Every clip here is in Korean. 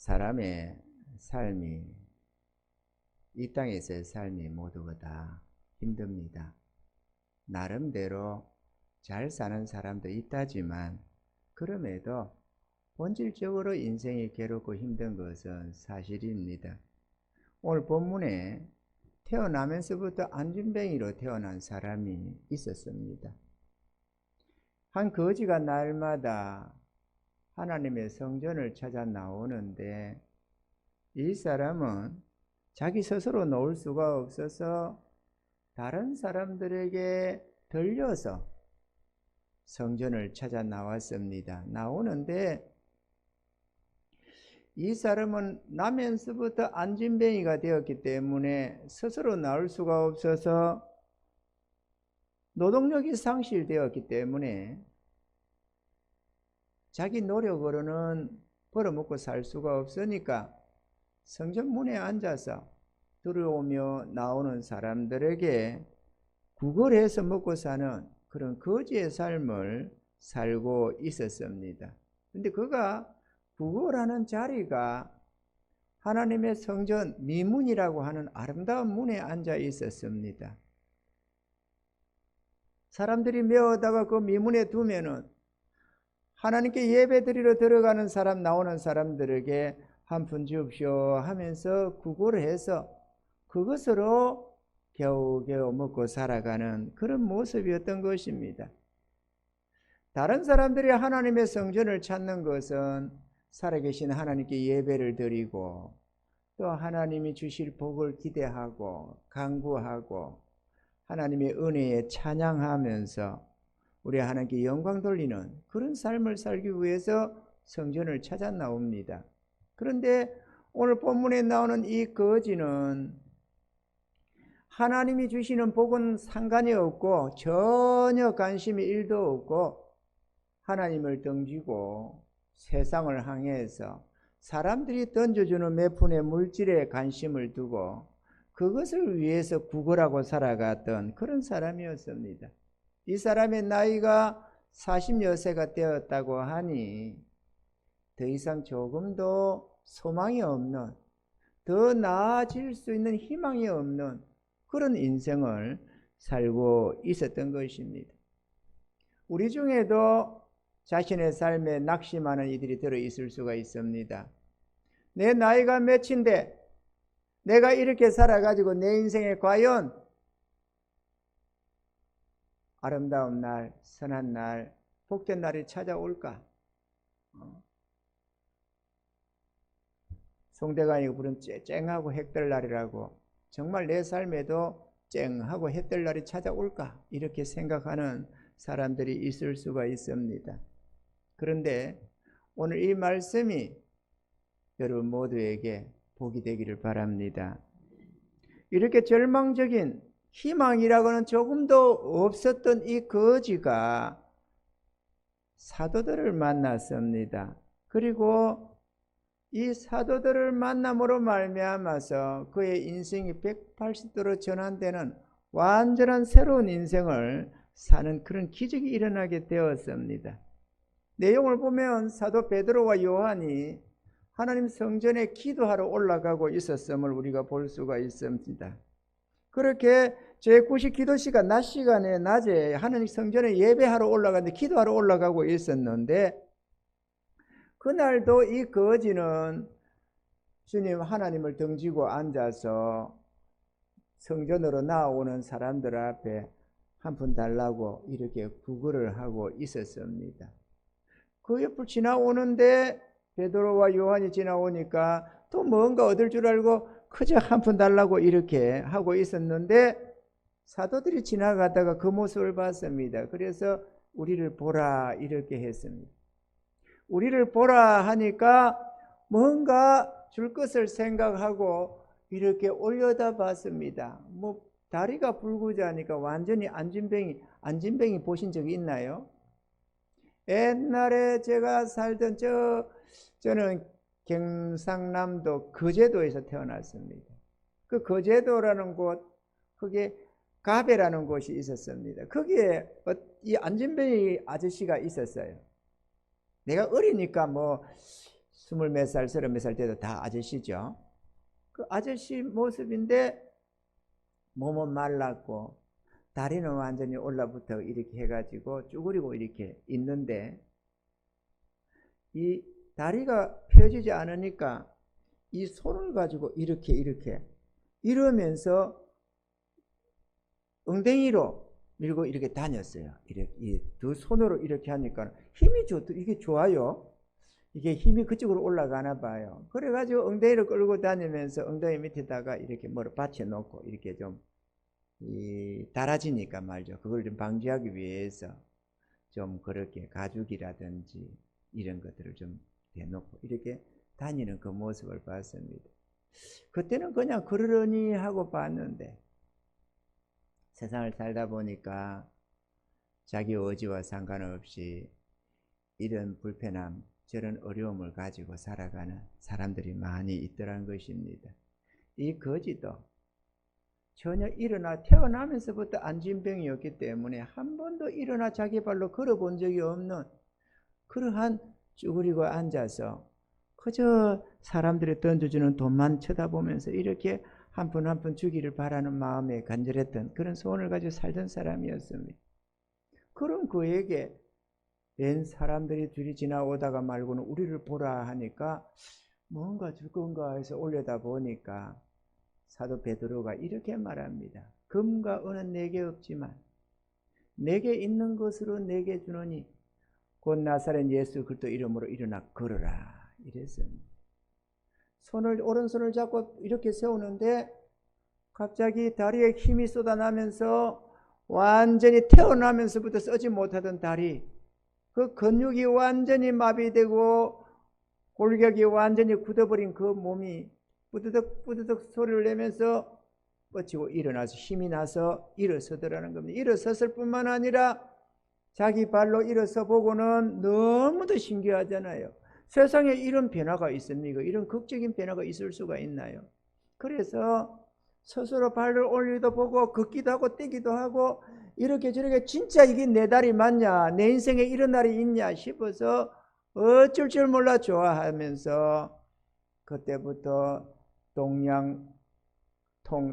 사람의 삶이, 이 땅에서의 삶이 모두가 다 힘듭니다. 나름대로 잘 사는 사람도 있다지만 그럼에도 본질적으로 인생이 괴롭고 힘든 것은 사실입니다. 오늘 본문에 태어나면서부터 안진뱅이로 태어난 사람이 있었습니다. 한 거지가 날마다 하나님의 성전을 찾아 나오는데 이 사람은 자기 스스로 놓을 수가 없어서 다른 사람들에게 들려서 성전을 찾아 나왔습니다. 나오는데 이 사람은 나면서부터 안진뱅이가 되었기 때문에 스스로 나올 수가 없어서 노동력이 상실되었기 때문에 자기 노력으로는 벌어먹고 살 수가 없으니까 성전 문에 앉아서 들어오며 나오는 사람들에게 구걸해서 먹고 사는 그런 거지의 삶을 살고 있었습니다. 근데 그가 구걸하는 자리가 하나님의 성전 미문이라고 하는 아름다운 문에 앉아 있었습니다. 사람들이 메어다가 그 미문에 두면은 하나님께 예배드리러 들어가는 사람, 나오는 사람들에게 한 푼 주옵시오 하면서 구걸을 해서 그것으로 겨우겨우 먹고 살아가는 그런 모습이었던 것입니다. 다른 사람들이 하나님의 성전을 찾는 것은 살아계신 하나님께 예배를 드리고 또 하나님이 주실 복을 기대하고 간구하고 하나님의 은혜에 찬양하면서 우리 하나님께 영광 돌리는 그런 삶을 살기 위해서 성전을 찾아 나옵니다. 그런데 오늘 본문에 나오는 이 거지는 하나님이 주시는 복은 상관이 없고 전혀 관심이 1도 없고 하나님을 등지고 세상을 향해서 사람들이 던져주는 몇 푼의 물질에 관심을 두고 그것을 위해서 구걸하고 살아갔던 그런 사람이었습니다. 이 사람의 나이가 40여 세가 되었다고 하니 더 이상 조금도 소망이 없는, 더 나아질 수 있는 희망이 없는 그런 인생을 살고 있었던 것입니다. 우리 중에도 자신의 삶에 낙심하는 이들이 들어있을 수가 있습니다. 내 나이가 몇인데 내가 이렇게 살아가지고 내 인생에 과연 아름다운 날, 선한 날, 복된 날이 찾아올까? 송대관이 부른 쨍하고 해뜰 날이라고 정말 내 삶에도 쨍하고 해뜰 날이 찾아올까? 이렇게 생각하는 사람들이 있을 수가 있습니다. 그런데 오늘 이 말씀이 여러분 모두에게 복이 되기를 바랍니다. 이렇게 절망적인 희망이라고는 조금도 없었던 이 거지가 사도들을 만났습니다. 그리고 이 사도들을 만남으로 말미암아서 그의 인생이 180도로 전환되는 완전한 새로운 인생을 사는 그런 기적이 일어나게 되었습니다. 내용을 보면 사도 베드로와 요한이 하나님 성전에 기도하러 올라가고 있었음을 우리가 볼 수가 있습니다. 그렇게 제9시 기도 시간 낮 시간에 낮에 하나님 성전에 예배하러 올라가는데 기도하러 올라가고 있었는데 그날도 이 거지는 주님 하나님을 등지고 앉아서 성전으로 나오는 사람들 앞에 한 푼 달라고 이렇게 구걸을 하고 있었습니다. 그 옆을 지나오는데 베드로와 요한이 지나오니까 또 뭔가 얻을 줄 알고 그저 한 푼 달라고 이렇게 하고 있었는데 사도들이 지나가다가 그 모습을 봤습니다. 그래서 우리를 보라 이렇게 했습니다. 우리를 보라 하니까 뭔가 줄 것을 생각하고 이렇게 올려다 봤습니다. 뭐 다리가 불구자니까 완전히 안진뱅이 보신 적이 있나요? 옛날에 제가 살던 저는 경상남도 거제도에서 태어났습니다. 그 거제도라는 곳, 그게 가배라는 곳이 있었습니다. 거기에 이 안진뱅이 아저씨가 있었어요. 내가 어리니까 뭐 스물 몇 살, 서른 몇 살 때도 다 아저씨죠. 그 아저씨 모습인데 몸은 말랐고 다리는 완전히 올라붙어 이렇게 해가지고 쭈그리고 이렇게 있는데 이 다리가 펴지지 않으니까 이 손을 가지고 이렇게 이러면서 엉덩이로 밀고 이렇게 다녔어요. 이렇게 이 두 손으로 이렇게 하니까 힘이 이게 좋아요. 이게 힘이 그쪽으로 올라가나 봐요. 그래가지고 엉덩이를 끌고 다니면서 엉덩이 밑에다가 이렇게 뭐를 받쳐놓고 이렇게 좀 달아지니까 말이죠. 그걸 좀 방지하기 위해서 좀 그렇게 가죽이라든지 이런 것들을 좀 대놓고 이렇게 다니는 그 모습을 봤습니다. 그때는 그냥 그러려니 하고 봤는데 세상을 살다 보니까 자기 의지와 상관없이 이런 불편함, 저런 어려움을 가지고 살아가는 사람들이 많이 있더란 것입니다. 이 거지도 전혀 태어나면서부터 안진병이었기 때문에 한 번도 일어나 자기 발로 걸어본 적이 없는 그러한 쭈그리고 앉아서 그저 사람들이 던져주는 돈만 쳐다보면서 이렇게 한 푼 한 푼 주기를 바라는 마음에 간절했던 그런 소원을 가지고 살던 사람이었습니다. 그런 그에게 웬 사람들이 둘이 지나오다가 말고는 우리를 보라 하니까 뭔가 줄 건가 해서 올려다 보니까 사도 베드로가 이렇게 말합니다. 금과 은은 내게 없지만 내게 있는 것으로 내게 주노니 곧 나사렛 예수 그리스도 이름으로 일어나 걸어라 이랬습니다. 오른손을 잡고 이렇게 세우는데 갑자기 다리에 힘이 쏟아나면서 완전히 태어나면서부터 쓰지 못하던 다리, 그 근육이 완전히 마비되고 골격이 완전히 굳어버린 그 몸이 뿌드득 뿌드득 소리를 내면서 뻗치고 일어나서 힘이 나서 일어서더라는 겁니다. 일어섰을 뿐만 아니라 자기 발로 일어서 보고는 너무도 신기하잖아요. 세상에 이런 변화가 있습니까? 이런 극적인 변화가 있을 수가 있나요? 그래서 스스로 발을 올리도 보고 걷기도 하고 뛰기도 하고 이렇게 저렇게 진짜 이게 내 다리 맞냐? 내 인생에 이런 날이 있냐 싶어서 어쩔 줄 몰라 좋아하면서 그때부터 동양통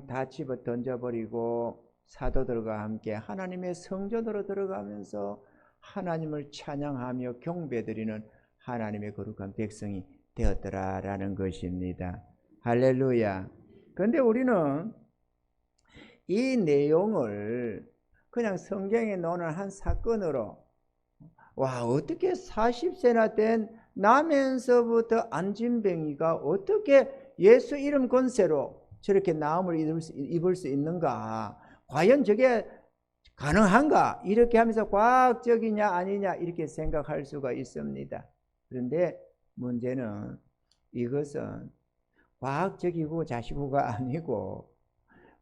다 집어 던져버리고 사도들과 함께 하나님의 성전으로 들어가면서 하나님을 찬양하며 경배드리는 하나님의 거룩한 백성이 되었더라라는 것입니다. 할렐루야. 그런데 우리는 이 내용을 그냥 성경에 나오는 한 사건으로 어떻게 40세나 된 나면서부터 안진뱅이가 어떻게 예수 이름 권세로 저렇게 나음을 입을 수 있는가? 과연 저게 가능한가? 이렇게 하면서 과학적이냐 아니냐 이렇게 생각할 수가 있습니다. 그런데 문제는 이것은 과학적이고 자시고가 아니고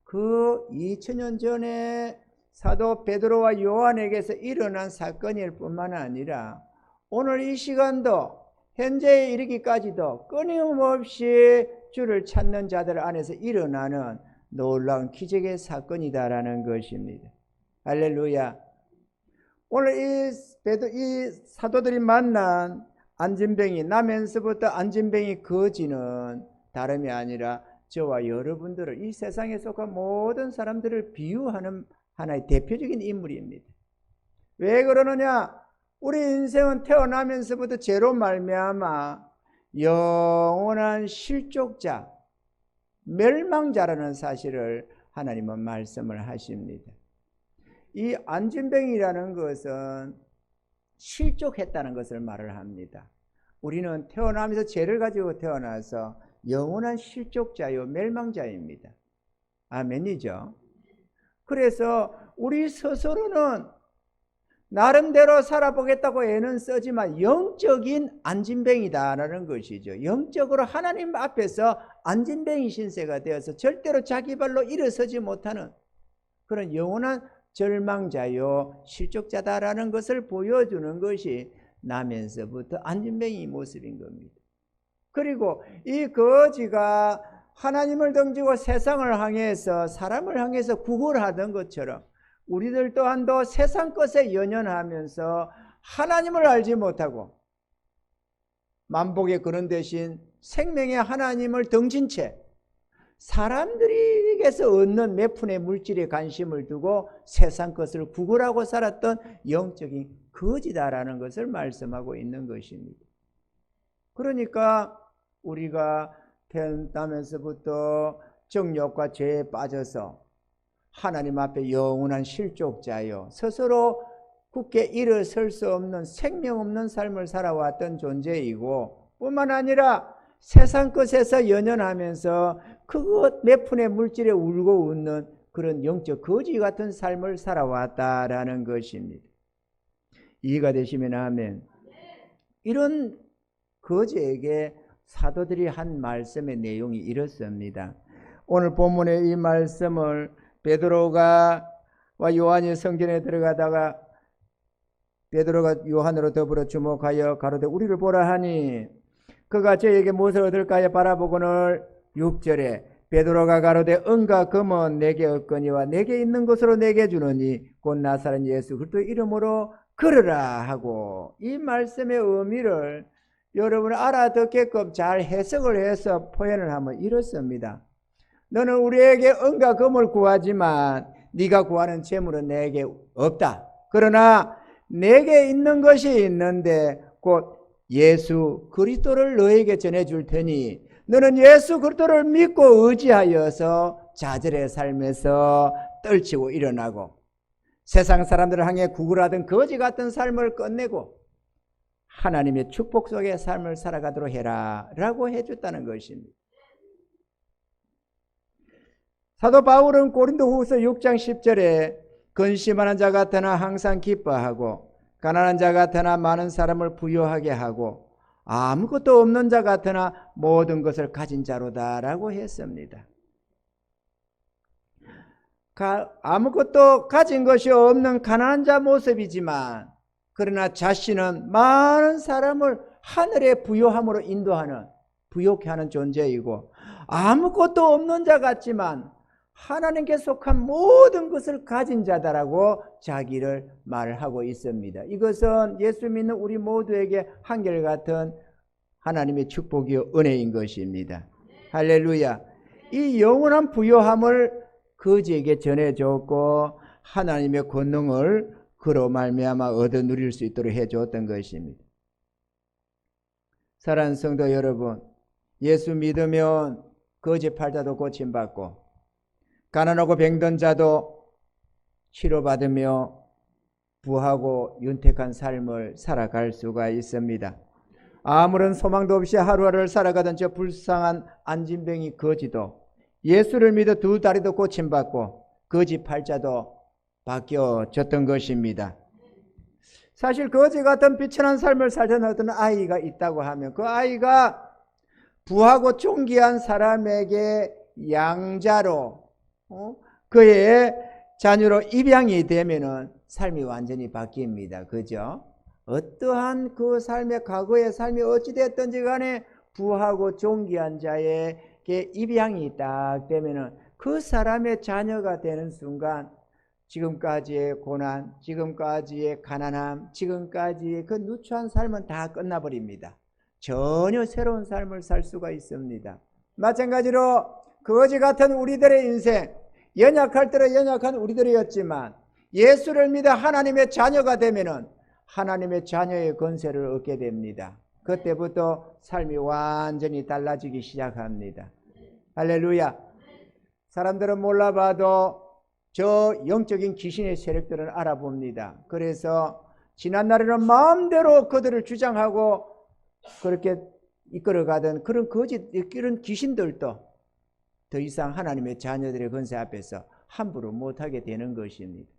그 2000년 전에 사도 베드로와 요한에게서 일어난 사건일 뿐만 아니라 오늘 이 시간도 현재에 이르기까지도 끊임없이 주를 찾는 자들 안에서 일어나는 놀라운 기적의 사건이다라는 것입니다. 할렐루야. 오늘 이 사도들이 만난 안진뱅이, 나면서부터 안진뱅이 거지는 다름이 아니라 저와 여러분들을, 이 세상에 속한 모든 사람들을 비유하는 하나의 대표적인 인물입니다. 왜 그러느냐? 우리 인생은 태어나면서부터 죄로 말미암아 영원한 실족자, 멸망자라는 사실을 하나님은 말씀을 하십니다. 이 안진뱅이라는 것은 실족했다는 것을 말을 합니다. 우리는 태어나면서 죄를 가지고 태어나서 영원한 실족자요 멸망자입니다. 아멘이죠. 그래서 우리 스스로는 나름대로 살아보겠다고 애는 쓰지만 영적인 안진뱅이다라는 것이죠. 영적으로 하나님 앞에서 안진뱅이 신세가 되어서 절대로 자기 발로 일어서지 못하는 그런 영원한 절망자요 실족자다라는 것을 보여주는 것이 나면서부터 안진뱅이 모습인 겁니다. 그리고 이 거지가 하나님을 등지고 세상을 향해서 사람을 향해서 구걸하던 것처럼 우리들 또한도 세상 것에 연연하면서 하나님을 알지 못하고 만복의 근원 대신 생명의 하나님을 등진 채 사람들에게서 얻는 몇 푼의 물질에 관심을 두고 세상 것을 구걸하고 살았던 영적인 거지다라는 것을 말씀하고 있는 것입니다. 그러니까 우리가 태어나면서부터 정욕과 죄에 빠져서 하나님 앞에 영원한 실족자요 스스로 굳게 일어설 수 없는 생명 없는 삶을 살아왔던 존재이고, 뿐만 아니라 세상 것에서 연연하면서 그것 몇 푼의 물질에 울고 웃는 그런 영적 거지 같은 삶을 살아왔다라는 것입니다. 이해가 되시면 아멘. 이런 거지에게 사도들이 한 말씀의 내용이 이렇습니다. 오늘 본문의 이 말씀을 베드로가 요한이 성전에 들어가다가 베드로가 요한으로 더불어 주목하여 가로되 우리를 보라 하니 그가 저에게 무엇을 얻을까요 바라보거늘 6절에 베드로가 가로되 은과 금은 내게 없거니와 내게 있는 것으로 내게 주노니 곧 나사렛 예수 그리스도 이름으로 걸으라 하고, 이 말씀의 의미를 여러분 알아듣게끔 잘 해석을 해서 표현을 하면 이렇습니다. 너는 우리에게 은과 금을 구하지만 네가 구하는 재물은 내게 없다. 그러나 내게 있는 것이 있는데 곧 예수 그리스도를 너에게 전해줄 테니 너는 예수 그리스도를 믿고 의지하여서 자절의 삶에서 떨치고 일어나고 세상 사람들을 향해 구걸하던 거지 같은 삶을 끝내고 하나님의 축복 속의 삶을 살아가도록 해라 라고 해줬다는 것입니다. 사도 바울은 고린도후서 6장 10절에 근심하는 자 같으나 항상 기뻐하고 가난한 자 같으나 많은 사람을 부유하게 하고 아무것도 없는 자 같으나 모든 것을 가진 자로다 라고 했습니다. 아무것도 가진 것이 없는 가난한 자 모습이지만 그러나 자신은 많은 사람을 하늘의 부요함으로 인도하는 부요케 하는 존재이고, 아무것도 없는 자 같지만 하나님께 속한 모든 것을 가진 자다라고 자기를 말하고 있습니다. 이것은 예수 믿는 우리 모두에게 한결같은 하나님의 축복이요 은혜인 것입니다. 할렐루야. 이 영원한 부요함을 거지에게 전해줬고 하나님의 권능을 그로 말미암아 얻어 누릴 수 있도록 해주었던 것입니다. 사랑하는 성도 여러분, 예수 믿으면 거지 팔자도 고침받고 가난하고 병든 자도 치료받으며 부하고 윤택한 삶을 살아갈 수가 있습니다. 아무런 소망도 없이 하루하루를 살아가던 저 불쌍한 안진병이 거지도 예수를 믿어 두 다리도 고침받고 거지 팔자도 바뀌어졌던 것입니다. 사실 거지 같은 비천한 삶을 살던 어떤 아이가 있다고 하면 그 아이가 부하고 존귀한 사람에게 양자로 그의 자녀로 입양이 되면은 삶이 완전히 바뀝니다. 그죠? 어떠한 그 삶의 과거의 삶이 어찌됐든지 간에 부하고 존귀한 자에게 입양이 딱 되면은 그 사람의 자녀가 되는 순간 지금까지의 고난, 지금까지의 가난함, 지금까지의 그 누추한 삶은 다 끝나버립니다. 전혀 새로운 삶을 살 수가 있습니다. 마찬가지로 거지 같은 우리들의 인생, 연약할 때로 연약한 우리들이었지만 예수를 믿어 하나님의 자녀가 되면은 하나님의 자녀의 권세를 얻게 됩니다. 그때부터 삶이 완전히 달라지기 시작합니다. 할렐루야. 사람들은 몰라봐도 저 영적인 귀신의 세력들은 알아봅니다. 그래서 지난날에는 마음대로 그들을 주장하고 그렇게 이끌어가던 그런 그런 귀신들도 더 이상 하나님의 자녀들의 권세 앞에서 함부로 못하게 되는 것입니다.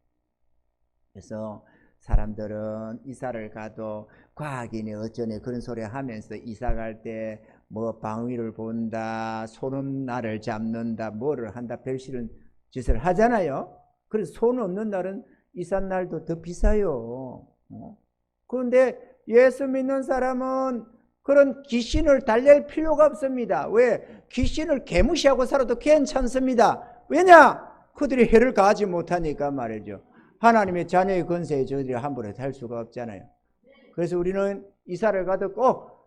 그래서 사람들은 이사를 가도 과학이네 어쩌네 그런 소리 하면서 이사 갈 때 뭐 방위를 본다, 손은 나를 잡는다, 뭐를 한다, 별싫은 짓을 하잖아요. 그래서 손 없는 날은 이사 날도 더 비싸요. 그런데 예수 믿는 사람은 그런 귀신을 달랠 필요가 없습니다. 왜? 귀신을 개무시하고 살아도 괜찮습니다. 왜냐? 그들이 해를 가하지 못하니까 말이죠. 하나님의 자녀의 권세에 저들이 함부로 할 수가 없잖아요. 그래서 우리는 이사를 가도 꼭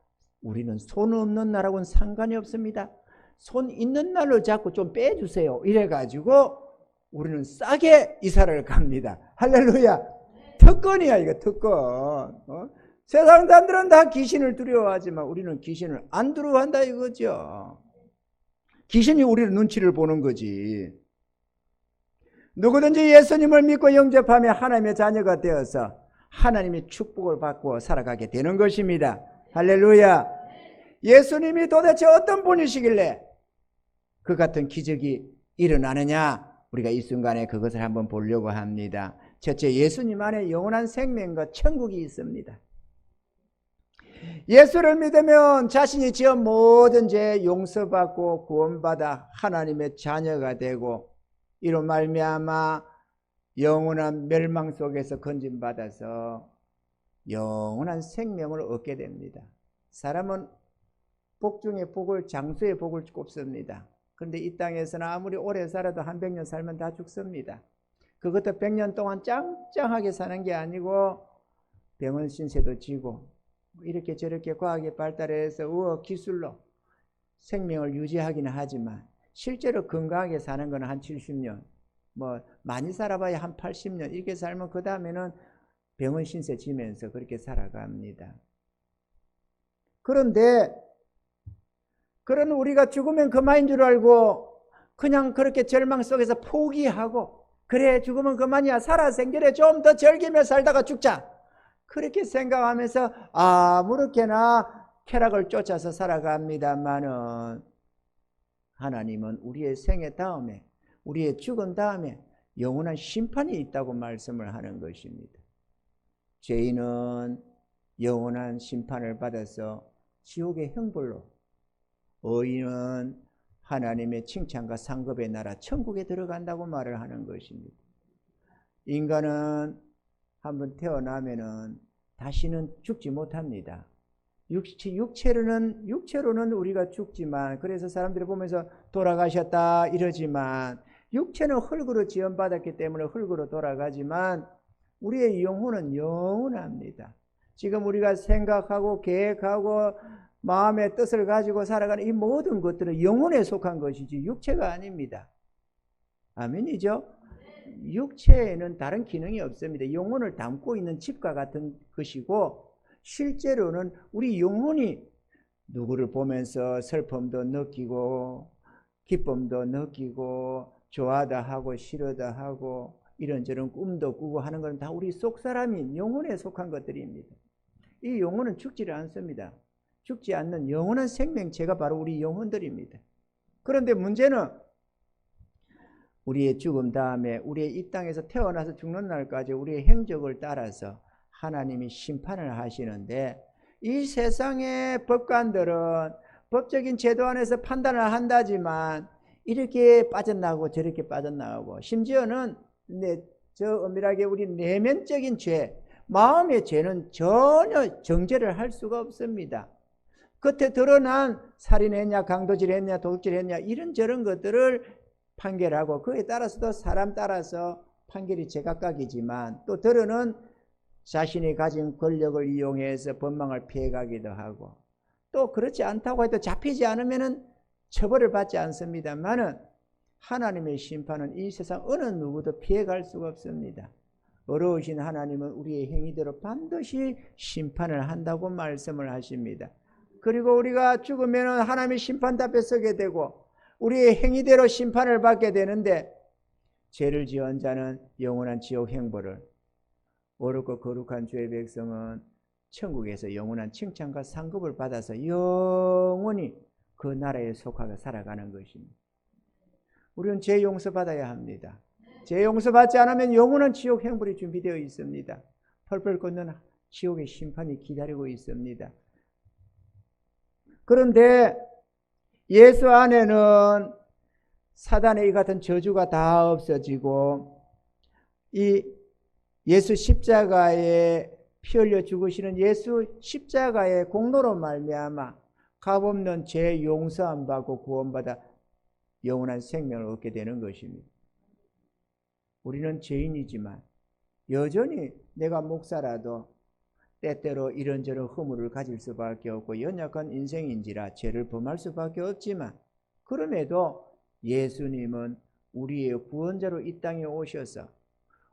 우리는 손 없는 날하고는 상관이 없습니다. 손 있는 날로 자꾸 좀 빼주세요. 이래가지고 우리는 싸게 이사를 갑니다. 할렐루야. 특권이야 이거 특권. 세상 사람들은 다 귀신을 두려워하지만 우리는 귀신을 안 두려워한다 이거죠. 귀신이 우리의 눈치를 보는 거지. 누구든지 예수님을 믿고 영접하며 하나님의 자녀가 되어서 하나님의 축복을 받고 살아가게 되는 것입니다. 할렐루야. 예수님이 도대체 어떤 분이시길래 그 같은 기적이 일어나느냐, 우리가 이 순간에 그것을 한번 보려고 합니다. 첫째, 예수님 안에 영원한 생명과 천국이 있습니다. 예수를 믿으면 자신이 지은 모든 죄 용서받고 구원받아 하나님의 자녀가 되고 이로 말미암아 영원한 멸망 속에서 건진받아서 영원한 생명을 얻게 됩니다. 사람은 복 중에 복을, 장수의 복을 꼽습니다. 그런데 이 땅에서는 아무리 오래 살아도 한 100년 살면 다 죽습니다. 그것도 100년 동안 짱짱하게 사는 게 아니고 병원 신세도 지고 이렇게 저렇게 과학이 발달해서 의학 기술로 생명을 유지하기는 하지만 실제로 건강하게 사는 건 한 70년, 뭐 많이 살아봐야 한 80년 이렇게 살면 그 다음에는 병원 신세 지면서 그렇게 살아갑니다. 그런데 그런 우리가 죽으면 그만인 줄 알고 그냥 그렇게 절망 속에서 포기하고 그래 죽으면 그만이야, 살아생전에 좀 더 즐기며 살다가 죽자 그렇게 생각하면서 아무렇게나 쾌락을 쫓아서 살아갑니다마는 하나님은 우리의 생애 다음에, 우리의 죽은 다음에 영원한 심판이 있다고 말씀을 하는 것입니다. 죄인은 영원한 심판을 받아서 지옥의 형벌로, 의인은 하나님의 칭찬과 상급의 나라 천국에 들어간다고 말을 하는 것입니다. 인간은 한번 태어나면은 다시는 죽지 못합니다. 육체로는 우리가 죽지만, 그래서 사람들이 보면서 돌아가셨다 이러지만, 육체는 흙으로 지원받았기 때문에 흙으로 돌아가지만 우리의 영혼은 영원합니다. 지금 우리가 생각하고 계획하고 마음의 뜻을 가지고 살아가는 이 모든 것들은 영혼에 속한 것이지 육체가 아닙니다. 아멘이죠? 육체에는 다른 기능이 없습니다. 영혼을 담고 있는 집과 같은 것이고, 실제로는 우리 영혼이 누구를 보면서 슬픔도 느끼고 기쁨도 느끼고 좋아다 하고 싫어다 하고 이런저런 꿈도 꾸고 하는 건 다 우리 속 사람인 영혼에 속한 것들입니다. 이 영혼은 죽지를 않습니다. 죽지 않는 영원한 생명체가 바로 우리 영혼들입니다. 그런데 문제는 우리의 죽음 다음에 우리의 이 땅에서 태어나서 죽는 날까지 우리의 행적을 따라서 하나님이 심판을 하시는데, 이 세상의 법관들은 법적인 제도 안에서 판단을 한다지만 이렇게 빠져나가고 저렇게 빠져나가고, 심지어는 엄밀하게 우리 내면적인 죄, 마음의 죄는 전혀 정죄를 할 수가 없습니다. 겉에 드러난 살인했냐, 강도질했냐, 도둑질했냐 이런저런 것들을 판결하고, 그에 따라서도 사람 따라서 판결이 제각각이지만 또 들어는 자신이 가진 권력을 이용해서 법망을 피해가기도 하고, 또 그렇지 않다고 해도 잡히지 않으면 처벌을 받지 않습니다만은 하나님의 심판은 이 세상 어느 누구도 피해갈 수가 없습니다. 어려우신 하나님은 우리의 행위대로 반드시 심판을 한다고 말씀을 하십니다. 그리고 우리가 죽으면 하나님의 심판 앞에 서게 되고 우리의 행위대로 심판을 받게 되는데, 죄를 지은 자는 영원한 지옥 행벌을, 어렵고 거룩한 주의 백성은 천국에서 영원한 칭찬과 상급을 받아서 영원히 그 나라에 속하게 살아가는 것입니다. 우리는 죄 용서받아야 합니다. 죄 용서받지 않으면 영원한 지옥 행벌이 준비되어 있습니다. 펄펄 끓는 지옥의 심판이 기다리고 있습니다. 그런데 예수 안에는 사단의 이 같은 저주가 다 없어지고, 이 예수 십자가에 피 흘려 죽으시는 예수 십자가의 공로로 말미암아 값없는 죄 용서함 받고 구원받아 영원한 생명을 얻게 되는 것입니다. 우리는 죄인이지만 여전히 내가 목사라도 때때로 이런저런 허물을 가질 수밖에 없고 연약한 인생인지라 죄를 범할 수밖에 없지만, 그럼에도 예수님은 우리의 구원자로 이 땅에 오셔서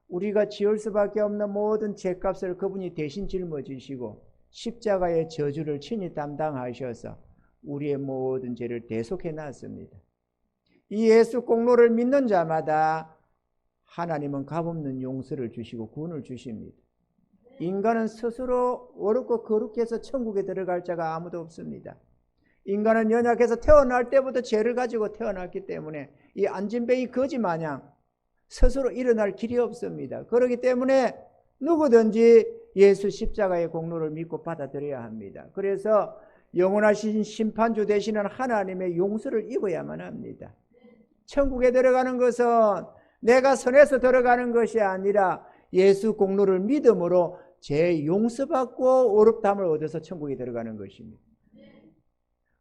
우리가 지을 수밖에 없는 모든 죄값을 그분이 대신 짊어지시고 십자가의 저주를 친히 담당하셔서 우리의 모든 죄를 대속해 놨습니다. 이 예수 공로를 믿는 자마다 하나님은 값없는 용서를 주시고 구원을 주십니다. 인간은 스스로 어렵고 거룩해 해서 천국에 들어갈 자가 아무도 없습니다. 인간은 연약해서 태어날 때부터 죄를 가지고 태어났기 때문에 이 안진뱅이 거지 마냥 스스로 일어날 길이 없습니다. 그렇기 때문에 누구든지 예수 십자가의 공로를 믿고 받아들여야 합니다. 그래서 영원하신 심판주 되시는 하나님의 용서를 입어야만 합니다. 천국에 들어가는 것은 내가 선해서 들어가는 것이 아니라 예수 공로를 믿음으로 죄 용서받고 어렵담을 얻어서 천국에 들어가는 것입니다.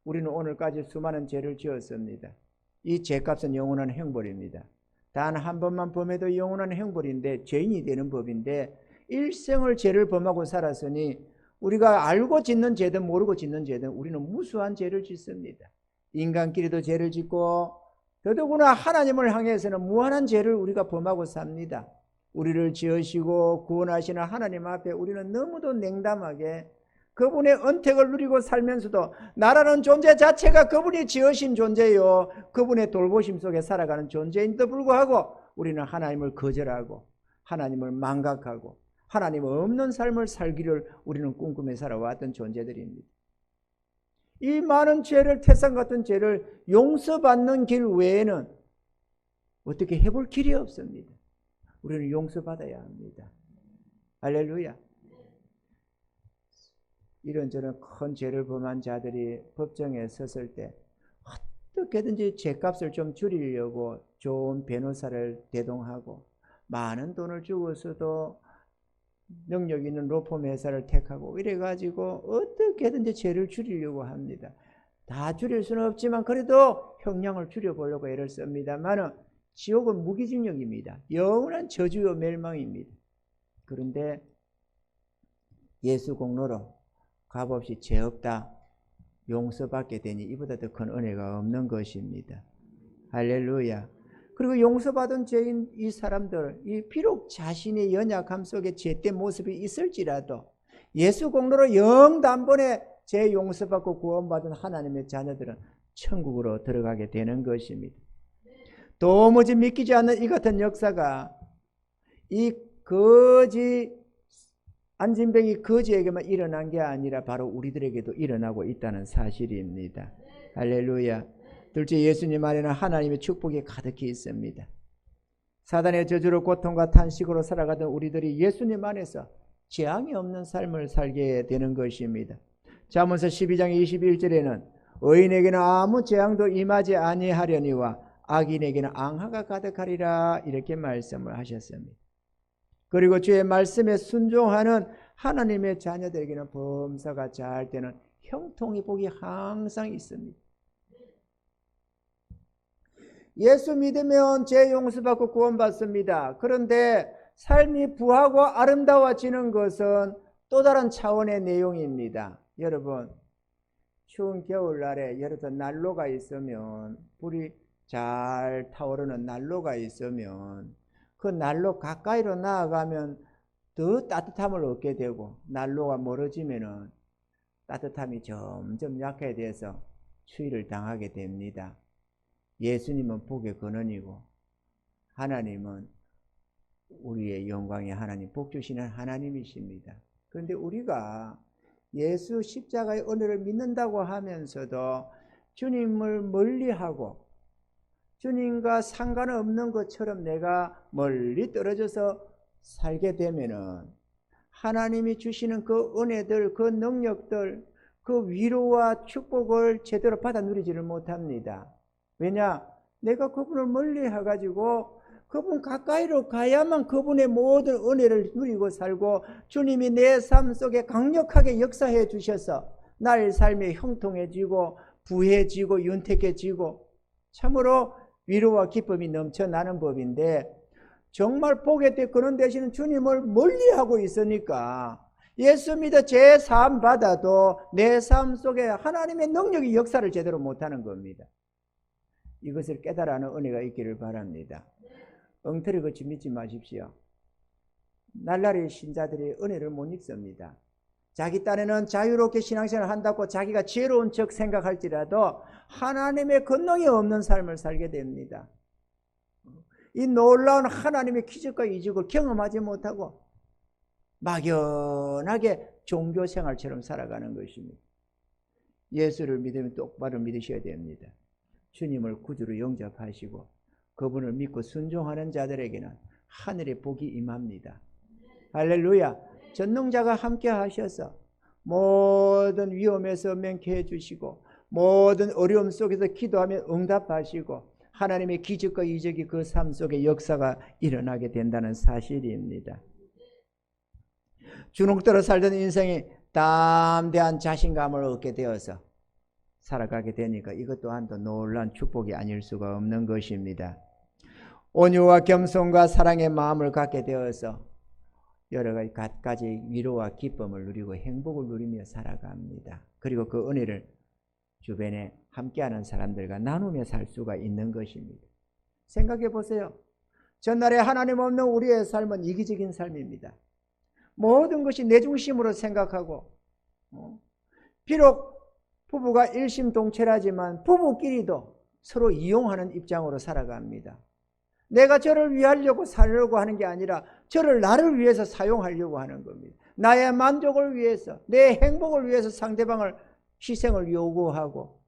우리는 오늘까지 수많은 죄를 지었습니다. 이 죄값은 영원한 형벌입니다. 단 한 번만 범해도 영원한 형벌인데, 죄인이 되는 법인데, 일생을 죄를 범하고 살았으니 우리가 알고 짓는 죄든 모르고 짓는 죄든 우리는 무수한 죄를 짓습니다. 인간끼리도 죄를 짓고 더더구나 하나님을 향해서는 무한한 죄를 우리가 범하고 삽니다. 우리를 지으시고 구원하시는 하나님 앞에 우리는 너무도 냉담하게 그분의 은택을 누리고 살면서도 나라는 존재 자체가 그분이 지으신 존재요, 그분의 돌보심 속에 살아가는 존재인데도 불구하고 우리는 하나님을 거절하고 하나님을 망각하고 하나님 없는 삶을 살기를 우리는 꿈꾸며 살아왔던 존재들입니다. 이 많은 죄를, 태산 같은 죄를 용서받는 길 외에는 어떻게 해볼 길이 없습니다. 우리는 용서받아야 합니다. 할렐루야. 이런저런 큰 죄를 범한 자들이 법정에 섰을 때 어떻게든지 죄값을 좀 줄이려고 좋은 변호사를 대동하고 많은 돈을 주고서도 능력 있는 로펌 회사를 택하고 이래가지고 어떻게든지 죄를 줄이려고 합니다. 다 줄일 수는 없지만 그래도 형량을 줄여보려고 애를 씁니다만 지옥은 무기징역입니다. 영원한 저주요 멸망입니다. 그런데 예수 공로로 값없이 죄 없다 용서받게 되니 이보다 더 큰 은혜가 없는 것입니다. 할렐루야. 그리고 용서받은 죄인 이 사람들, 이 비록 자신의 연약함 속에 죄된 모습이 있을지라도 예수 공로로 영 단번에 죄 용서받고 구원받은 하나님의 자녀들은 천국으로 들어가게 되는 것입니다. 도무지 믿기지 않는 이 같은 역사가 이 거지 안진뱅이 거지에게만 일어난 게 아니라 바로 우리들에게도 일어나고 있다는 사실입니다. 할렐루야. 둘째, 예수님 안에는 하나님의 축복이 가득히 있습니다. 사단의 저주로 고통과 탄식으로 살아가던 우리들이 예수님 안에서 재앙이 없는 삶을 살게 되는 것입니다. 잠언서 12장 21절에는 의인에게는 아무 재앙도 임하지 아니하려니와 악인에게는 앙하가 가득하리라 이렇게 말씀을 하셨습니다. 그리고 주의 말씀에 순종하는 하나님의 자녀들에게는 범사가 잘 되는 형통의 복이 항상 있습니다. 예수 믿으면 죄 용서받고 구원받습니다. 그런데 삶이 부하고 아름다워지는 것은 또 다른 차원의 내용입니다. 여러분, 추운 겨울날에 예를 들어 난로가 있으면, 불이 잘 타오르는 난로가 있으면 그 난로 가까이로 나아가면 더 따뜻함을 얻게 되고, 난로가 멀어지면은 따뜻함이 점점 약해져서 추위를 당하게 됩니다. 예수님은 복의 근원이고 하나님은 우리의 영광의 하나님, 복 주시는 하나님이십니다. 그런데 우리가 예수 십자가의 은혜를 믿는다고 하면서도 주님을 멀리하고 주님과 상관없는 것처럼 내가 멀리 떨어져서 살게 되면은 하나님이 주시는 그 은혜들, 그 능력들, 그 위로와 축복을 제대로 받아 누리지를 못합니다. 왜냐? 내가 그분을 멀리 해가지고 그분 가까이로 가야만 그분의 모든 은혜를 누리고 살고 주님이 내 삶 속에 강력하게 역사해 주셔서 나의 삶이 형통해지고 부해지고 윤택해지고 참으로 위로와 기쁨이 넘쳐나는 법인데, 정말 복의 때 그런 대신에 주님을 멀리하고 있으니까 예수 믿어 제 삶 받아도 내 삶 속에 하나님의 능력이 역사를 제대로 못하는 겁니다. 이것을 깨달아는 은혜가 있기를 바랍니다. 엉터리 거치 믿지 마십시오. 날라리 신자들이 은혜를 못 입습니다. 자기 딴에는 자유롭게 신앙생활을 한다고 자기가 지혜로운 척 생각할지라도 하나님의 권능이 없는 삶을 살게 됩니다. 이 놀라운 하나님의 기적과 이적을 경험하지 못하고 막연하게 종교생활처럼 살아가는 것입니다. 예수를 믿으면 똑바로 믿으셔야 됩니다. 주님을 구주로 영접하시고 그분을 믿고 순종하는 자들에게는 하늘의 복이 임합니다. 할렐루야. 전능자가 함께 하셔서 모든 위험에서免케해 주시고 모든 어려움 속에서 기도하면 응답하시고 하나님의 기적과 이적이 그 삶 속에 역사가 일어나게 된다는 사실입니다. 주눅들어 살던 인생이 담대한 자신감을 얻게 되어서 살아가게 되니까 이것 또한 또 놀라운 축복이 아닐 수가 없는 것입니다. 온유와 겸손과 사랑의 마음을 갖게 되어서 여러 가지 위로와 기쁨을 누리고 행복을 누리며 살아갑니다. 그리고 그 은혜를 주변에 함께하는 사람들과 나누며 살 수가 있는 것입니다. 생각해 보세요. 전날에 하나님 없는 우리의 삶은 이기적인 삶입니다. 모든 것이 내 중심으로 생각하고 비록 부부가 일심동체라지만 부부끼리도 서로 이용하는 입장으로 살아갑니다. 내가 저를 위하려고 살려고 하는 게 아니라 저를 나를 위해서 사용하려고 하는 겁니다. 나의 만족을 위해서 내 행복을 위해서 상대방을 희생을 요구하고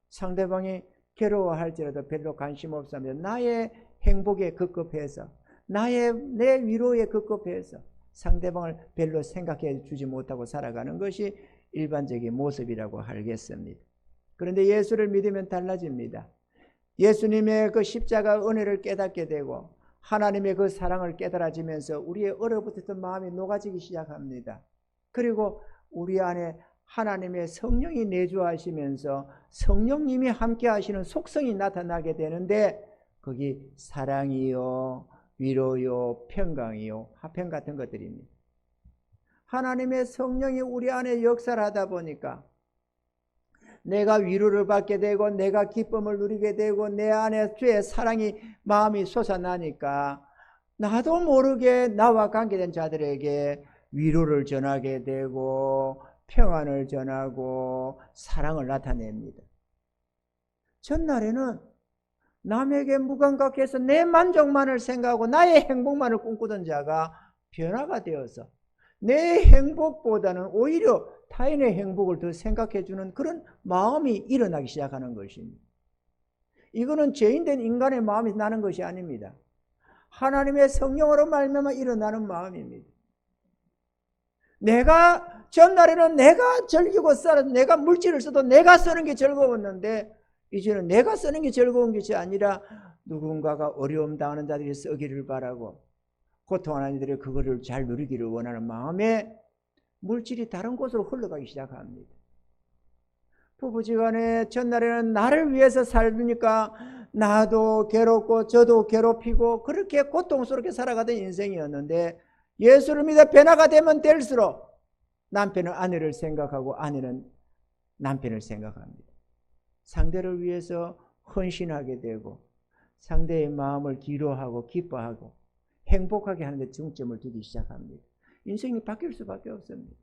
상대방이 괴로워할지라도 별로 관심 없으면 나의 행복에 급급해서 내 위로에 급급해서 상대방을 별로 생각해 주지 못하고 살아가는 것이 일반적인 모습이라고 하겠습니다. 그런데 예수를 믿으면 달라집니다. 예수님의 그 십자가 은혜를 깨닫게 되고 하나님의 그 사랑을 깨달아지면서 우리의 얼어붙었던 마음이 녹아지기 시작합니다. 그리고 우리 안에 하나님의 성령이 내주하시면서 성령님이 함께 하시는 속성이 나타나게 되는데 거기 사랑이요, 위로요, 평강이요, 화평 같은 것들입니다. 하나님의 성령이 우리 안에 역사를 하다 보니까 내가 위로를 받게 되고 내가 기쁨을 누리게 되고 내 안에 주의 사랑이 마음이 솟아나니까 나도 모르게 나와 관계된 자들에게 위로를 전하게 되고 평안을 전하고 사랑을 나타냅니다. 전날에는 남에게 무감각해서 내 만족만을 생각하고 나의 행복만을 꿈꾸던 자가 변화가 되어서 내 행복보다는 오히려 타인의 행복을 더 생각해 주는 그런 마음이 일어나기 시작하는 것입니다. 이거는 죄인된 인간의 마음이 나는 것이 아닙니다. 하나님의 성령으로 말미암아 일어나는 마음입니다. 내가 전날에는 내가 즐기고 살아서 내가 물질을 써도 내가 쓰는 게 즐거웠는데 이제는 내가 쓰는 게 즐거운 것이 아니라 누군가가 어려움 당하는 자들이 쓰기를 바라고 고통하는 이들이 그거를 잘 누리기를 원하는 마음에 물질이 다른 곳으로 흘러가기 시작합니다. 부부지간에 전날에는 나를 위해서 살니까 나도 괴롭고 저도 괴롭히고 그렇게 고통스럽게 살아가던 인생이었는데 예수를 믿어 변화가 되면 될수록 남편은 아내를 생각하고 아내는 남편을 생각합니다. 상대를 위해서 헌신하게 되고 상대의 마음을 기로하고 기뻐하고 행복하게 하는 데 중점을 두기 시작합니다. 인생이 바뀔 수밖에 없습니다.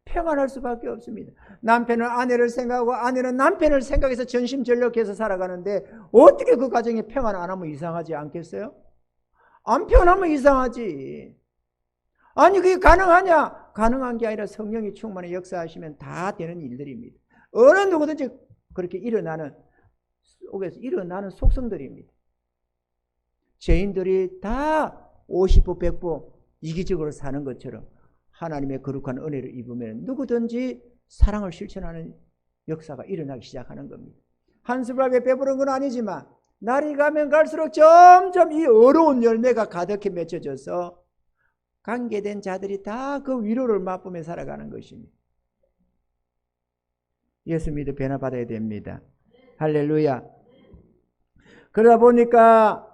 평안할 수밖에 없습니다. 남편은 아내를 생각하고 아내는 남편을 생각해서 전심전력해서 살아가는데 어떻게 그 가정이 평안 안 하면 이상하지 않겠어요? 안 평안하면 이상하지. 아니 그게 가능하냐? 가능한 게 아니라 성령이 충만히 역사하시면 다 되는 일들입니다. 어느 누구든지 그렇게 일어나는 속에서 일어나는 속성들입니다. 죄인들이 다 50부 100부 이기적으로 사는 것처럼 하나님의 거룩한 은혜를 입으면 누구든지 사랑을 실천하는 역사가 일어나기 시작하는 겁니다. 한술밥에 배부른 건 아니지만 날이 가면 갈수록 점점 이 어려운 열매가 가득히 맺혀져서 관계된 자들이 다 그 위로를 맛보며 살아가는 것입니다. 예수 믿어 변화 받아야 됩니다. 할렐루야. 그러다 보니까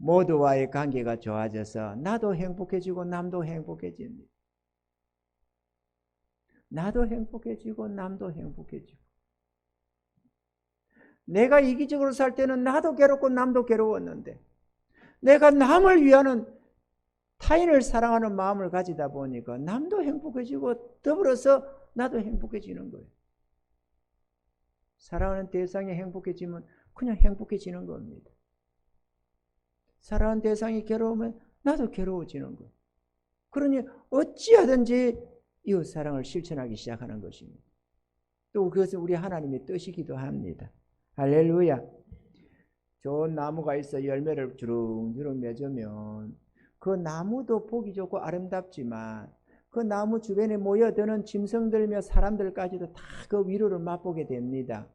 모두와의 관계가 좋아져서 나도 행복해지고 남도 행복해집니다. 나도 행복해지고 남도 행복해지고. 내가 이기적으로 살 때는 나도 괴롭고 남도 괴로웠는데 내가 남을 위하는 타인을 사랑하는 마음을 가지다 보니까 남도 행복해지고 더불어서 나도 행복해지는 거예요. 사랑하는 대상이 행복해지면 그냥 행복해지는 겁니다. 사랑하는 대상이 괴로우면 나도 괴로워지는 거예요. 그러니 어찌하든지 이웃 사랑을 실천하기 시작하는 것입니다. 또 그것은 우리 하나님의 뜻이기도 합니다. 할렐루야. 좋은 나무가 있어 열매를 주렁주렁 맺으면 그 나무도 보기 좋고 아름답지만 그 나무 주변에 모여드는 짐승들며 사람들까지도 다 그 위로를 맛보게 됩니다.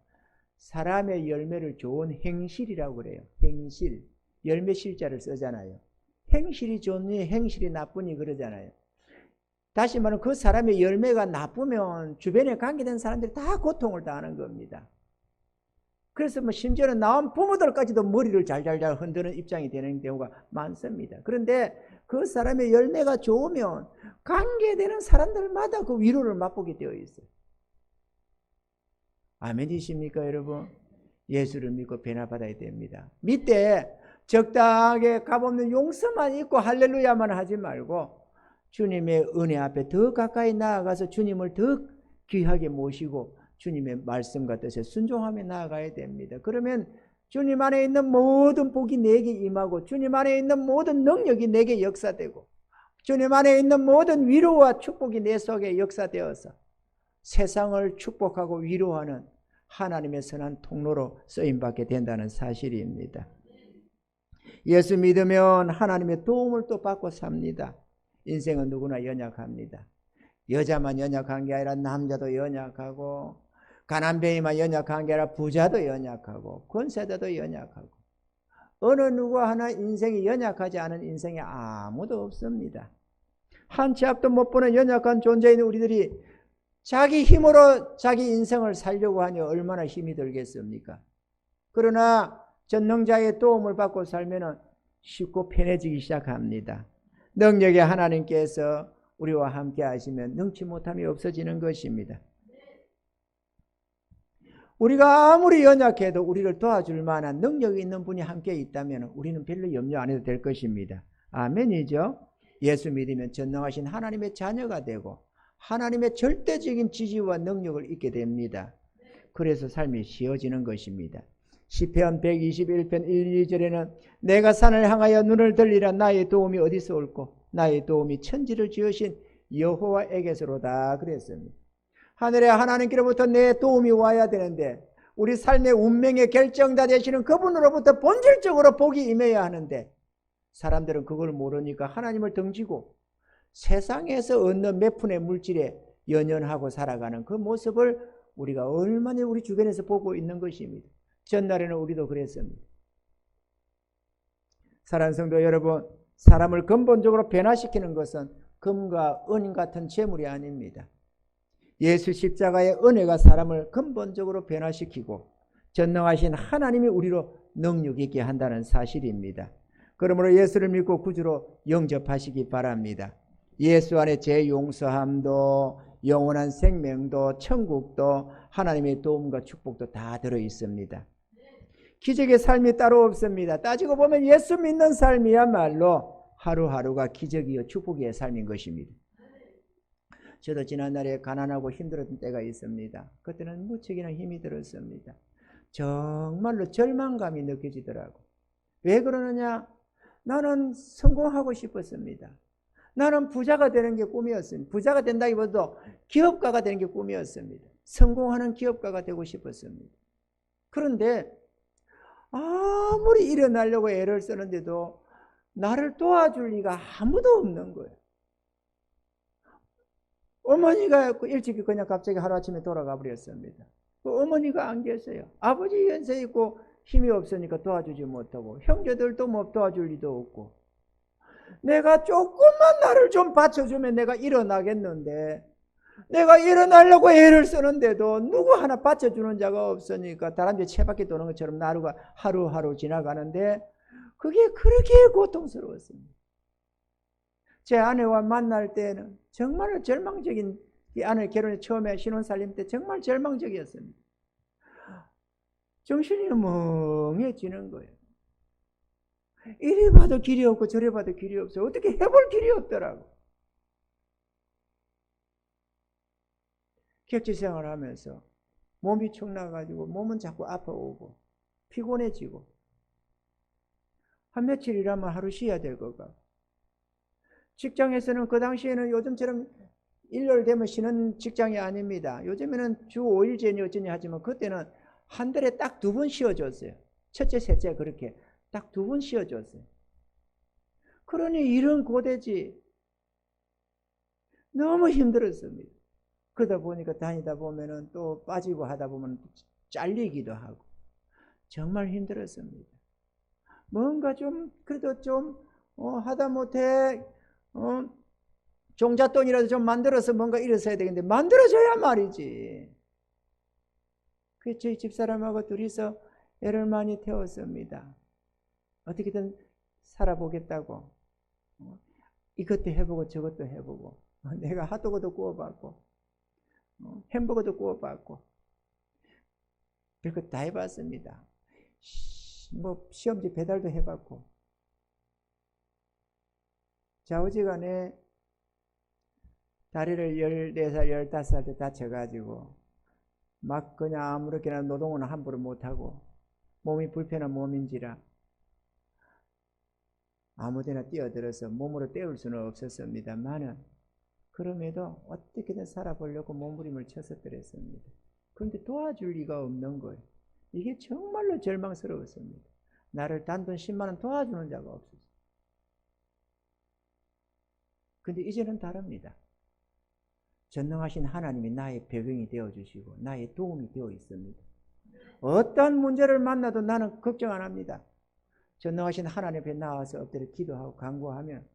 사람의 열매를 좋은 행실이라고 그래요. 행실. 열매 실자를 쓰잖아요. 행실이 좋니 행실이 나쁘니 그러잖아요. 다시 말하면 그 사람의 열매가 나쁘면 주변에 관계된 사람들이 다 고통을 당하는 겁니다. 그래서 심지어는 나온 부모들까지도 머리를 잘잘잘 흔드는 입장이 되는 경우가 많습니다. 그런데 그 사람의 열매가 좋으면 관계되는 사람들마다 그 위로를 맛보게 되어 있어요. 아멘이십니까 여러분? 예수를 믿고 변화받아야 됩니다. 밑에 적당하게 값없는 용서만 있고 할렐루야만 하지 말고 주님의 은혜 앞에 더 가까이 나아가서 주님을 더 귀하게 모시고 주님의 말씀과 뜻에 순종하며 나아가야 됩니다. 그러면 주님 안에 있는 모든 복이 내게 임하고 주님 안에 있는 모든 능력이 내게 역사되고 주님 안에 있는 모든 위로와 축복이 내 속에 역사되어서 세상을 축복하고 위로하는 하나님의 선한 통로로 쓰임받게 된다는 사실입니다. 예수 믿으면 하나님의 도움을 또 받고 삽니다. 인생은 누구나 연약합니다. 여자만 연약한 게 아니라 남자도 연약하고 가난뱅이만 연약한 게 아니라 부자도 연약하고 권세자도 연약하고 어느 누구 하나 인생이 연약하지 않은 인생이 아무도 없습니다. 한 치 앞도 못 보는 연약한 존재인 우리들이 자기 힘으로 자기 인생을 살려고 하니 얼마나 힘이 들겠습니까? 그러나 전능자의 도움을 받고 살면 쉽고 편해지기 시작합니다. 능력의 하나님께서 우리와 함께 하시면 능치 못함이 없어지는 것입니다. 우리가 아무리 연약해도 우리를 도와줄 만한 능력이 있는 분이 함께 있다면 우리는 별로 염려 안 해도 될 것입니다. 아멘이죠? 예수 믿으면 전능하신 하나님의 자녀가 되고 하나님의 절대적인 지지와 능력을 잊게 됩니다. 그래서 삶이 쉬워지는 것입니다. 시편 121편 1, 2절에는 내가 산을 향하여 눈을 들리라 나의 도움이 어디서 올꼬 나의 도움이 천지를 지으신 여호와에게서로다 그랬습니다. 하늘의 하나님께로부터 내 도움이 와야 되는데 우리 삶의 운명의 결정자 되시는 그분으로부터 본질적으로 복이 임해야 하는데 사람들은 그걸 모르니까 하나님을 등지고 세상에서 얻는 몇 푼의 물질에 연연하고 살아가는 그 모습을 우리가 얼마나 우리 주변에서 보고 있는 것입니다. 전날에는 우리도 그랬습니다. 사랑하는 성도 여러분, 사람을 근본적으로 변화시키는 것은 금과 은 같은 재물이 아닙니다. 예수 십자가의 은혜가 사람을 근본적으로 변화시키고 전능하신 하나님이 우리로 능력 있게 한다는 사실입니다. 그러므로 예수를 믿고 구주로 영접하시기 바랍니다. 예수 안에 죄 용서함도 영원한 생명도 천국도 하나님의 도움과 축복도 다 들어 있습니다. 기적의 삶이 따로 없습니다. 따지고 보면 예수 믿는 삶이야말로 하루하루가 기적이요 축복의 삶인 것입니다. 저도 지난날에 가난하고 힘들었던 때가 있습니다. 그때는 무척이나 힘이 들었습니다. 정말로 절망감이 느껴지더라고. 왜 그러느냐? 나는 성공하고 싶었습니다. 나는 부자가 되는 게 꿈이었습니다. 부자가 된다기보다도 기업가가 되는 게 꿈이었습니다. 성공하는 기업가가 되고 싶었습니다. 그런데 아무리 일어나려고 애를 쓰는데도 나를 도와줄 리가 아무도 없는 거예요. 어머니가 일찍이 그냥 갑자기 하루아침에 돌아가 버렸습니다. 어머니가 안 계세요. 아버지 연세 있고 힘이 없으니까 도와주지 못하고 형제들도 뭐 도와줄 리도 없고 내가 조금만 나를 좀 받쳐주면 내가 일어나겠는데 내가 일어나려고 애를 쓰는데도 누구 하나 받쳐주는 자가 없으니까 다람쥐 채바퀴 도는 것처럼 하루가 하루하루 지나가는데 그게 그렇게 고통스러웠습니다. 제 아내와 만날 때는 정말 절망적인, 이 아내 결혼에 처음에 신혼 살림 때 정말 절망적이었습니다. 정신이 멍해지는 거예요. 이리 봐도 길이 없고 저리 봐도 길이 없어. 어떻게 해볼 길이 없더라고. 객지 생활을 하면서 몸이 축 나가지고 몸은 자꾸 아파오고 피곤해지고 한 며칠 일하면 하루 쉬어야 될 것 같고, 직장에서는 그 당시에는 요즘처럼 일요일 되면 쉬는 직장이 아닙니다. 요즘에는 주 5일제니 어쩌니 하지만 그때는 한 달에 딱 2번 쉬어줬어요. 첫째, 셋째 그렇게 딱 2번 쉬어줬어요. 그러니 이런 고되지. 너무 힘들었습니다. 그러다 보니까 다니다 보면은 또 빠지고 하다 보면 잘리기도 하고 정말 힘들었습니다. 뭔가 좀 그래도 좀 하다못해 종잣돈이라도 좀 만들어서 뭔가 일어서야 되겠는데 만들어줘야 말이지. 그 저희 집사람하고 둘이서 애를 많이 태웠습니다. 어떻게든 살아보겠다고. 이것도 해보고 저것도 해보고 내가 핫도그도 구워봤고 햄버거도 구워봤고 별것 다 해봤습니다. 뭐 시험지 배달도 해봤고. 좌우지간에 다리를 14살, 15살 때 다쳐가지고 막 그냥 아무렇게나 노동은 함부로 못하고 몸이 불편한 몸인지라 아무데나 뛰어들어서 몸으로 때울 수는 없었습니다만은 그럼에도 어떻게든 살아보려고 몸부림을 쳤었더랬습니다. 그런데 도와줄 리가 없는 거예요. 이게 정말로 절망스러웠습니다. 나를 단돈 10만 원 도와주는 자가 없었어요. 근데 이제는 다릅니다. 전능하신 하나님이 나의 배경이 되어주시고 나의 도움이 되어 있습니다. 어떤 문제를 만나도 나는 걱정 안 합니다. 전능하신 하나님 앞에 나와서 엎드려 기도하고 간구하면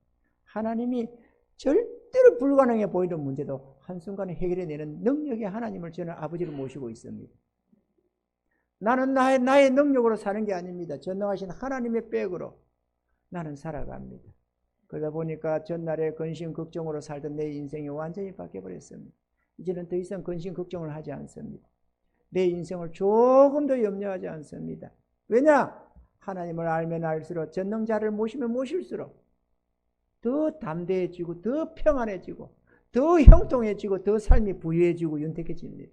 하나님이 절대로 불가능해 보이는 문제도 한순간에 해결해내는 능력의 하나님을 저는 아버지로 모시고 있습니다. 나는 나의 능력으로 사는 게 아닙니다. 전능하신 하나님의 백으로 나는 살아갑니다. 그러다 보니까 전날에 근심 걱정으로 살던 내 인생이 완전히 바뀌어버렸습니다. 이제는 더 이상 근심 걱정을 하지 않습니다. 내 인생을 조금 더 염려하지 않습니다. 왜냐? 하나님을 알면 알수록 전능자를 모시면 모실수록 더 담대해지고 더 평안해지고 더 형통해지고 더 삶이 부유해지고 윤택해집니다.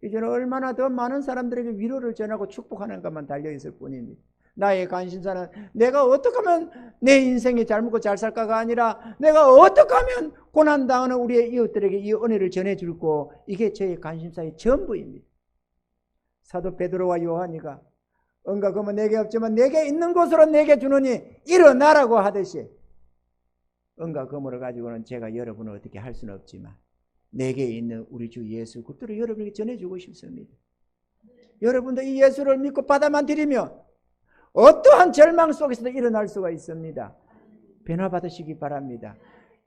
이제는 얼마나 더 많은 사람들에게 위로를 전하고 축복하는 것만 달려있을 뿐입니다. 나의 관심사는 내가 어떻게 하면 내 인생이 잘 먹고 잘 살까가 아니라 내가 어떻게 하면 고난당하는 우리의 이웃들에게 이 은혜를 전해줄고, 이게 저의 관심사의 전부입니다. 사도 베드로와 요한이가 은과 금은 내게 없지만 내게 있는 것으로 내게 주느니 일어나라고 하듯이, 은과 금으로 가지고는 제가 여러분을 어떻게 할 수는 없지만 내게 있는 우리 주 예수 그리스도를 여러분에게 전해주고 싶습니다. 여러분도 이 예수를 믿고 받아만 들이면 어떠한 절망 속에서도 일어날 수가 있습니다. 변화받으시기 바랍니다.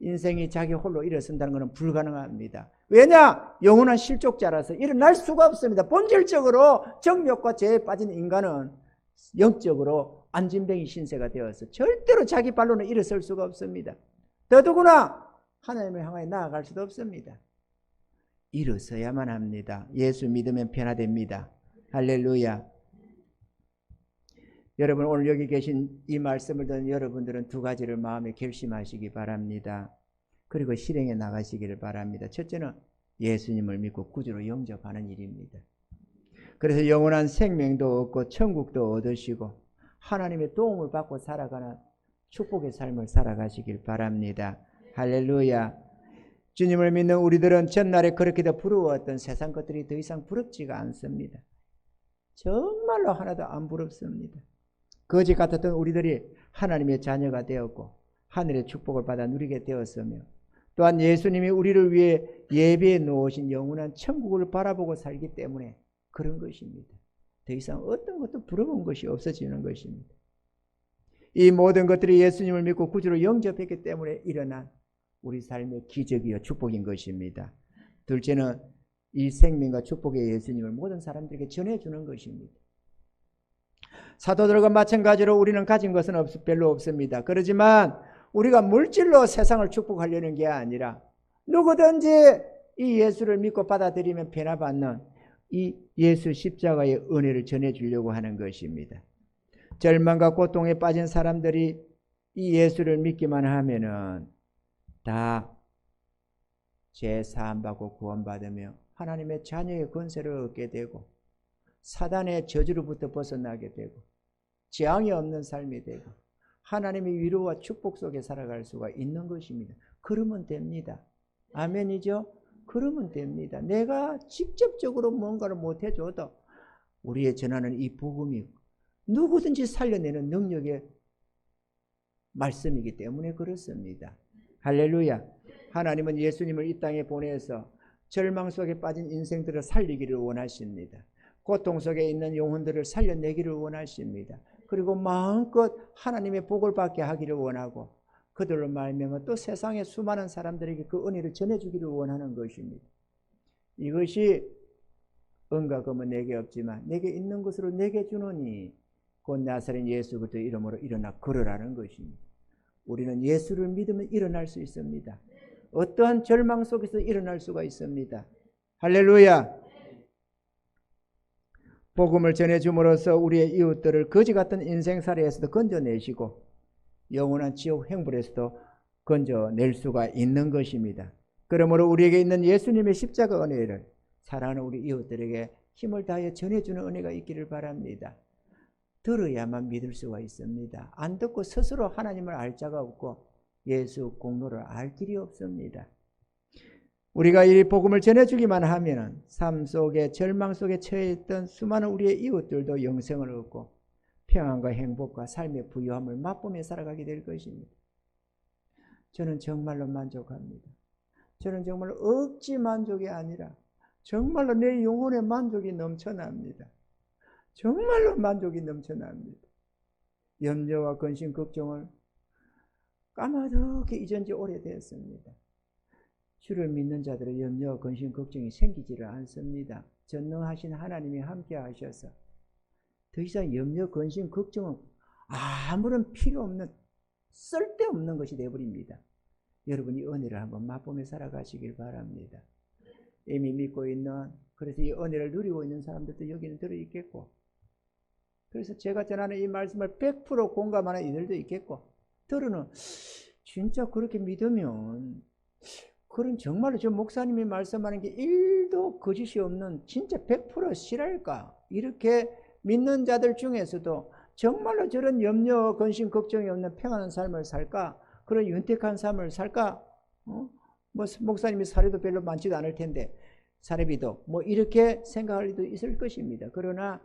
인생이 자기 홀로 일어선다는 것은 불가능합니다. 왜냐? 영원한 실족자라서 일어날 수가 없습니다. 본질적으로 정욕과 죄에 빠진 인간은 영적으로 안진뱅이 신세가 되어서 절대로 자기 발로는 일어설 수가 없습니다. 더더구나 하나님을 향하여 나아갈 수도 없습니다. 일어서야만 합니다. 예수 믿으면 변화됩니다. 할렐루야. 여러분, 오늘 여기 계신 이 말씀을 듣는 여러분들은 두 가지를 마음에 결심하시기 바랍니다. 그리고 실행해 나가시기를 바랍니다. 첫째는 예수님을 믿고 구주로 영접하는 일입니다. 그래서 영원한 생명도 얻고 천국도 얻으시고 하나님의 도움을 받고 살아가는 축복의 삶을 살아가시길 바랍니다. 할렐루야. 주님을 믿는 우리들은 전날에 그렇게도 부러웠던 세상 것들이 더 이상 부럽지가 않습니다. 정말로 하나도 안 부럽습니다. 거지 같았던 우리들이 하나님의 자녀가 되었고 하늘의 축복을 받아 누리게 되었으며, 또한 예수님이 우리를 위해 예배해 놓으신 영원한 천국을 바라보고 살기 때문에 그런 것입니다. 더 이상 어떤 것도 부러운 것이 없어지는 것입니다. 이 모든 것들이 예수님을 믿고 구주로 영접했기 때문에 일어난 우리 삶의 기적이요 축복인 것입니다. 둘째는 이 생명과 축복의 예수님을 모든 사람들에게 전해주는 것입니다. 사도들과 마찬가지로 우리는 가진 것은 별로 없습니다. 그렇지만 우리가 물질로 세상을 축복하려는 게 아니라 누구든지 이 예수를 믿고 받아들이면 변화받는 이 예수 십자가의 은혜를 전해주려고 하는 것입니다. 절망과 고통에 빠진 사람들이 이 예수를 믿기만 하면은 다 죄 사함받고 구원받으며 하나님의 자녀의 권세를 얻게 되고 사단의 저주로부터 벗어나게 되고 재앙이 없는 삶이 되고 하나님의 위로와 축복 속에 살아갈 수가 있는 것입니다. 그러면 됩니다. 아멘이죠? 그러면 됩니다. 내가 직접적으로 뭔가를 못해줘도 우리의 전하는 이 복음이 누구든지 살려내는 능력의 말씀이기 때문에 그렇습니다. 할렐루야. 하나님은 예수님을 이 땅에 보내서 절망 속에 빠진 인생들을 살리기를 원하십니다. 고통 속에 있는 영혼들을 살려내기를 원하십니다. 그리고 마음껏 하나님의 복을 받게 하기를 원하고 그들로 말미암아 또 세상의 수많은 사람들에게 그 은혜를 전해주기를 원하는 것입니다. 이것이 은과 금은 내게 없지만 내게 있는 것으로 내게 주노니 곧 나사렛 예수 그리스도의 이름으로 일어나 걸으라는 것입니다. 우리는 예수를 믿으면 일어날 수 있습니다. 어떠한 절망 속에서 일어날 수가 있습니다. 할렐루야. 복음을 전해줌으로써 우리의 이웃들을 거지 같은 인생살이에서도 건져내시고 영원한 지옥 행불에서도 건져낼 수가 있는 것입니다. 그러므로 우리에게 있는 예수님의 십자가 은혜를 사랑하는 우리 이웃들에게 힘을 다하여 전해주는 은혜가 있기를 바랍니다. 들어야만 믿을 수가 있습니다. 안 듣고 스스로 하나님을 알 자가 없고 예수 공로를 알 길이 없습니다. 우리가 이 복음을 전해주기만 하면 삶 속에 절망 속에 처해 있던 수많은 우리의 이웃들도 영생을 얻고 평안과 행복과 삶의 부유함을 맛보며 살아가게 될 것입니다. 저는 정말로 만족합니다. 저는 정말로 억지 만족이 아니라 정말로 내 영혼의 만족이 넘쳐납니다. 정말로 만족이 넘쳐납니다. 염려와 근심, 걱정을 까마득히 잊은 지 오래되었습니다. 주를 믿는 자들의 염려와 근심, 걱정이 생기지를 않습니다. 전능하신 하나님이 함께 하셔서 더 이상 염려, 근심, 걱정은 아무런 필요 없는 쓸데없는 것이 되어버립니다. 여러분이 은혜를 한번 맛보며 살아가시길 바랍니다. 이미 믿고 있는, 그래서 이 은혜를 누리고 있는 사람들도 여기는 들어있겠고, 그래서 제가 전하는 이 말씀을 100% 공감하는 이들도 있겠고, 들으는 진짜 그렇게 믿으면 그런 정말로 저 목사님이 말씀하는 게 1도 거짓이 없는 진짜 100% 실할까? 이렇게 믿는 자들 중에서도 정말로 저런 염려, 근심, 걱정이 없는 평안한 삶을 살까? 그런 윤택한 삶을 살까? 뭐 목사님이 사례도 별로 많지도 않을 텐데 사례비도 뭐 이렇게 생각할 리도 있을 것입니다. 그러나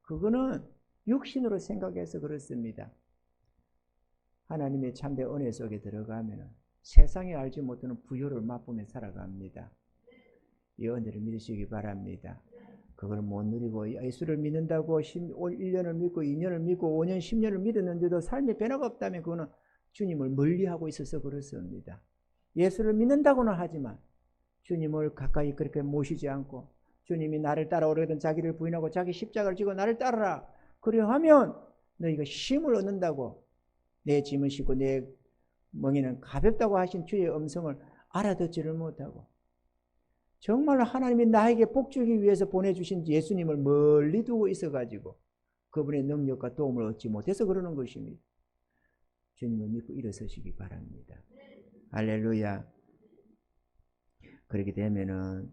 그거는 육신으로 생각해서 그렇습니다. 하나님의 참된 은혜 속에 들어가면 세상에 알지 못하는 부요를 맛보며 살아갑니다. 이 은혜를 믿으시기 바랍니다. 그걸 못 누리고 예수를 믿는다고 1년을 믿고 2년을 믿고 5년 10년을 믿었는데도 삶에 변화가 없다면 그거는 주님을 멀리하고 있어서 그렇습니다. 예수를 믿는다고는 하지만 주님을 가까이 그렇게 모시지 않고 주님이 나를 따라오려던 자기를 부인하고 자기 십자가를 지고 나를 따르라 그리하면 너희가 힘을 얻는다고 내 짐을 싣고 내 멍에는 가볍다고 하신 주의 음성을 알아듣지를 못하고 정말로 하나님이 나에게 복주기 위해서 보내주신 예수님을 멀리 두고 있어가지고 그분의 능력과 도움을 얻지 못해서 그러는 것입니다. 주님을 믿고 일어서시기 바랍니다. 할렐루야. 그렇게 되면은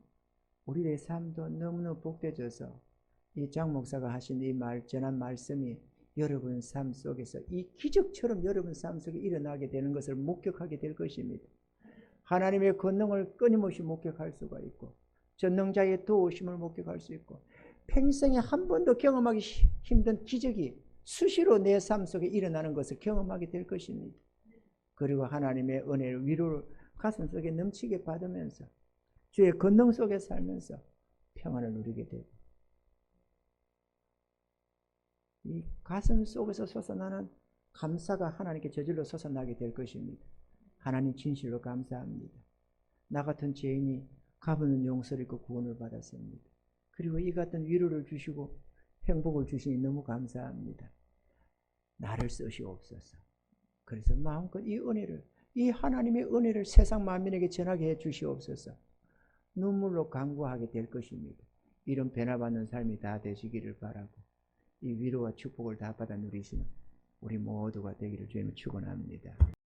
우리의 삶도 너무너무 복되져서 이 장 목사가 하신 이 전한 말씀이 여러분 삶 속에서 이 기적처럼 여러분 삶 속에 일어나게 되는 것을 목격하게 될 것입니다. 하나님의 권능을 끊임없이 목격할 수가 있고 전능자의 도우심을 목격할 수 있고 평생에 한 번도 경험하기 힘든 기적이 수시로 내 삶 속에 일어나는 것을 경험하게 될 것입니다. 그리고 하나님의 은혜를 위로를 가슴 속에 넘치게 받으면서 주의 권능 속에 살면서 평안을 누리게 되고 이 가슴 속에서 솟아나는 감사가 하나님께 저절로 솟아나게 될 것입니다. 하나님 진실로 감사합니다. 나 같은 죄인이 값없는 용서를 입고 구원을 받았습니다. 그리고 이 같은 위로를 주시고 행복을 주시니 너무 감사합니다. 나를 쓰시옵소서. 그래서 마음껏 이 은혜를, 이 하나님의 은혜를 세상 만민에게 전하게 해 주시옵소서. 눈물로 간구하게 될 것입니다. 이런 변화받는 삶이 다 되시기를 바라고, 이 위로와 축복을 다 받아 누리시는 우리 모두가 되기를 주님을 축원합니다.